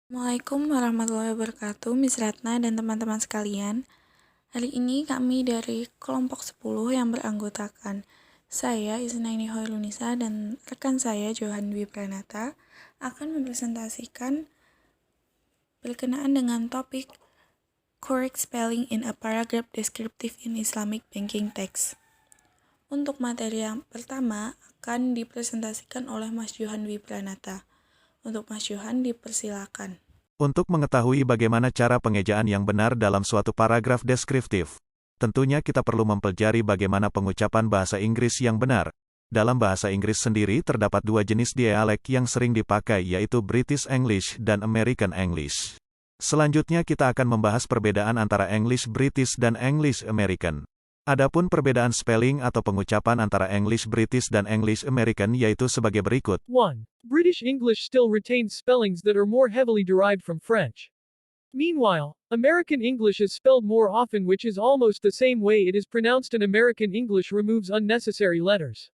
Assalamualaikum warahmatullahi wabarakatuh, Miss Ratna dan teman-teman sekalian. Hari ini kami dari kelompok 10 yang beranggotakan saya, Isnaini Hoirunisa, dan rekan saya, Johan Dwi Pranata, akan mempresentasikan berkenaan dengan topik Correct Spelling in a Paragraph Descriptive in Islamic Banking Text. Untuk materi yang pertama akan dipresentasikan oleh Mas Johan Dwi Pranata. Untuk Mas Johan dipersilakan. Untuk mengetahui bagaimana cara pengejaan yang benar dalam suatu paragraf deskriptif, tentunya kita perlu mempelajari bagaimana pengucapan bahasa Inggris yang benar. Dalam bahasa Inggris sendiri terdapat dua jenis dialek yang sering dipakai, yaitu British English dan American English. Selanjutnya kita akan membahas perbedaan antara English British dan English American. Adapun perbedaan spelling atau pengucapan antara English British dan English American yaitu sebagai berikut. 1. British English still retains spellings that are more heavily derived from French. Meanwhile, American English is spelled more often, which is almost the same way it is pronounced, and American English removes unnecessary letters.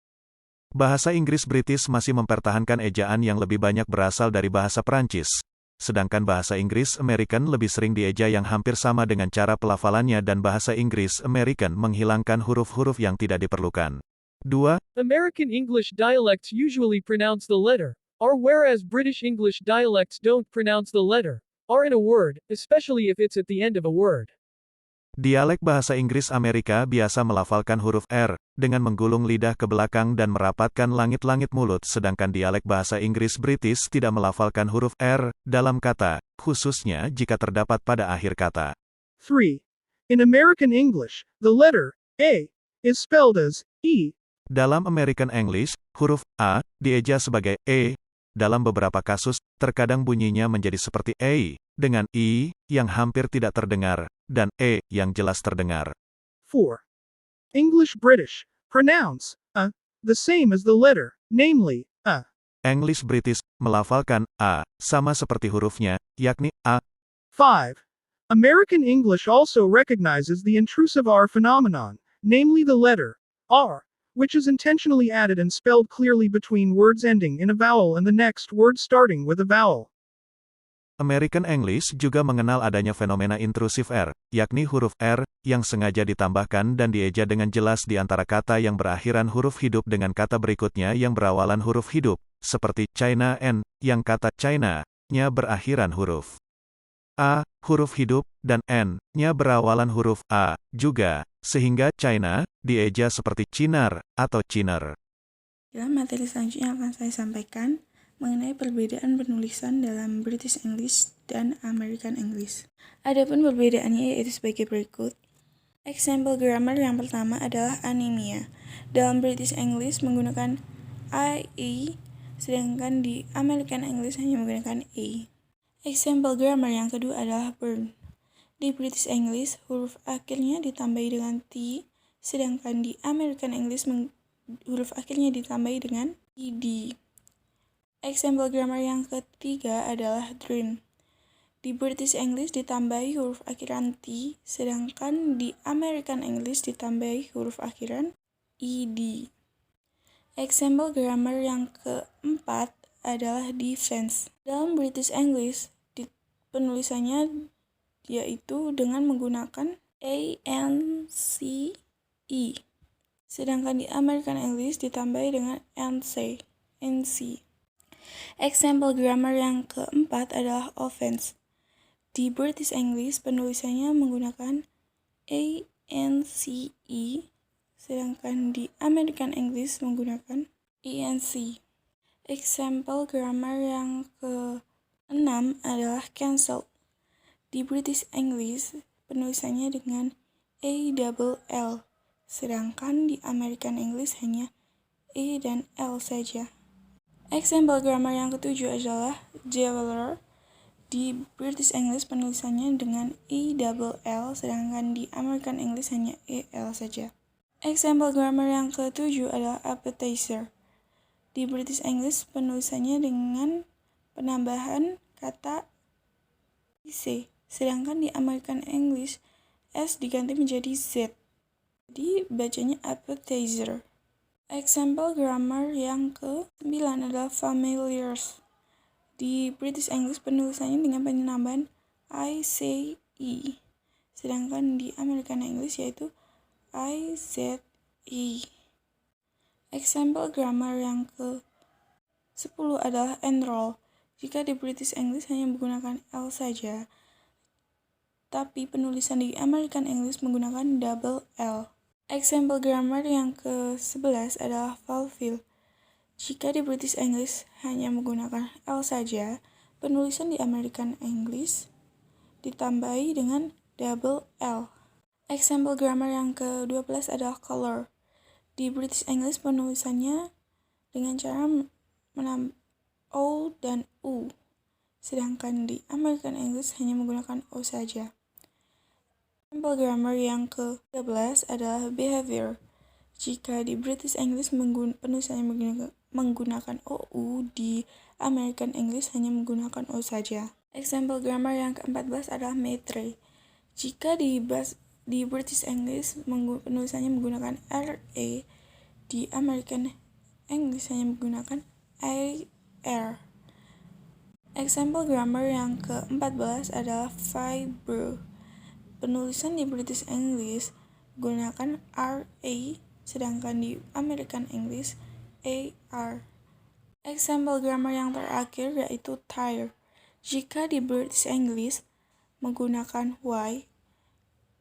Bahasa Inggris British masih mempertahankan ejaan yang lebih banyak berasal dari bahasa Prancis. Sedangkan bahasa Inggris American lebih sering dieja yang hampir sama dengan cara pelafalannya, dan bahasa Inggris American menghilangkan huruf-huruf yang tidak diperlukan. 2. American English dialects usually pronounce the letter R, whereas British English dialects don't pronounce the letter R in a word, especially if it's at the end of a word. Dialek bahasa Inggris Amerika biasa melafalkan huruf R dengan menggulung lidah ke belakang dan merapatkan langit-langit mulut, sedangkan dialek bahasa Inggris British tidak melafalkan huruf R dalam kata, khususnya jika terdapat pada akhir kata. 3. In American English, the letter A is spelled as E. Dalam American English, huruf A dieja sebagai E. Dalam beberapa kasus, terkadang bunyinya menjadi seperti A, dengan I yang hampir tidak terdengar, dan E yang jelas terdengar. 4. English British pronounce A the same as the letter, namely A. English British melafalkan A sama seperti hurufnya, yakni A. 5. American English also recognizes the intrusive R phenomenon, namely the letter R, which is intentionally added and spelled clearly between words ending in a vowel and the next word starting with a vowel. American English juga mengenal adanya fenomena intrusif R, yakni huruf R, yang sengaja ditambahkan dan dieja dengan jelas di antara kata yang berakhiran huruf hidup dengan kata berikutnya yang berawalan huruf hidup, seperti China N, yang kata China-nya berakhiran huruf A, huruf hidup, dan N-nya berawalan huruf A, juga, sehingga China dieja seperti Cinar atau Ciner. Dalam materi selanjutnya akan saya sampaikan mengenai perbedaan penulisan dalam British English dan American English. Adapun perbedaannya yaitu sebagai berikut. Example grammar yang pertama adalah anemia. Dalam British English menggunakan IE, sedangkan di American English hanya menggunakan A. Example grammar yang kedua adalah burn. Di British English, huruf akhirnya ditambahi dengan T, sedangkan di American English huruf akhirnya ditambahi dengan ED. Example grammar yang ketiga adalah dream. Di British English ditambahi huruf akhiran T, sedangkan di American English ditambahi huruf akhiran ED. Example grammar yang keempat adalah defense. Dalam British English, penulisannya yaitu dengan menggunakan ANCE. Sedangkan di American English ditambahi dengan NC. Example grammar yang keempat adalah offense. Di British English penulisannya menggunakan ANCE, sedangkan di American English menggunakan ENC. Example grammar yang keenam adalah cancel. Di British English penulisannya dengan ALL, sedangkan di American English hanya E dan L saja. Example grammar yang ketujuh adalah jeweler. Di British English penulisannya dengan ALL, sedangkan di American English hanya EL saja. Example grammar yang ketujuh adalah appetizer. Di British English penulisannya dengan penambahan kata IC, sedangkan di American English S diganti menjadi Z. Jadi bacanya appetizer. Example grammar yang ke-9 adalah familiars. Di British English penulisannya dengan penambahan I, say, E. Sedangkan di American English yaitu I, Z, E. Example grammar yang ke-10 adalah enroll. Jika di British English hanya menggunakan L saja, tapi penulisan di American English menggunakan double L. Example grammar yang ke-11 adalah fulfill. Jika di British English hanya menggunakan L saja, penulisan di American English ditambahi dengan double L. Example grammar yang ke-12 adalah color. Di British English penulisannya dengan cara menambah O dan U, sedangkan di American English hanya menggunakan O saja. Example grammar yang ke-13 adalah behavior. Jika di British English penulisannya menggunakan OU, di American English hanya menggunakan O saja. Example grammar yang ke-14 adalah maitre. Jika di British English penulisannya menggunakan RA, di American English hanya menggunakan AR. Example grammar yang ke-14 adalah fiber. Penulisan di British English menggunakan RA, sedangkan di American English AR. Example grammar yang terakhir yaitu tire. Jika di British English menggunakan Y,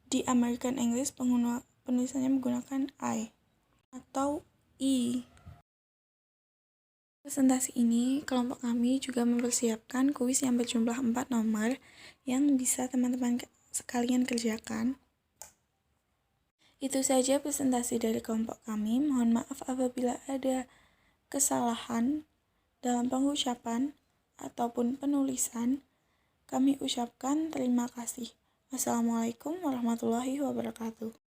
di American English penulisannya menggunakan I atau E. Presentasi ini, kelompok kami juga mempersiapkan kuis yang berjumlah 4 nomor yang bisa teman-teman sekalian kerjakan. Itu saja presentasi dari kelompok kami. Mohon maaf apabila ada kesalahan dalam pengucapan ataupun penulisan. Kami ucapkan terima kasih. Wassalamualaikum warahmatullahi wabarakatuh.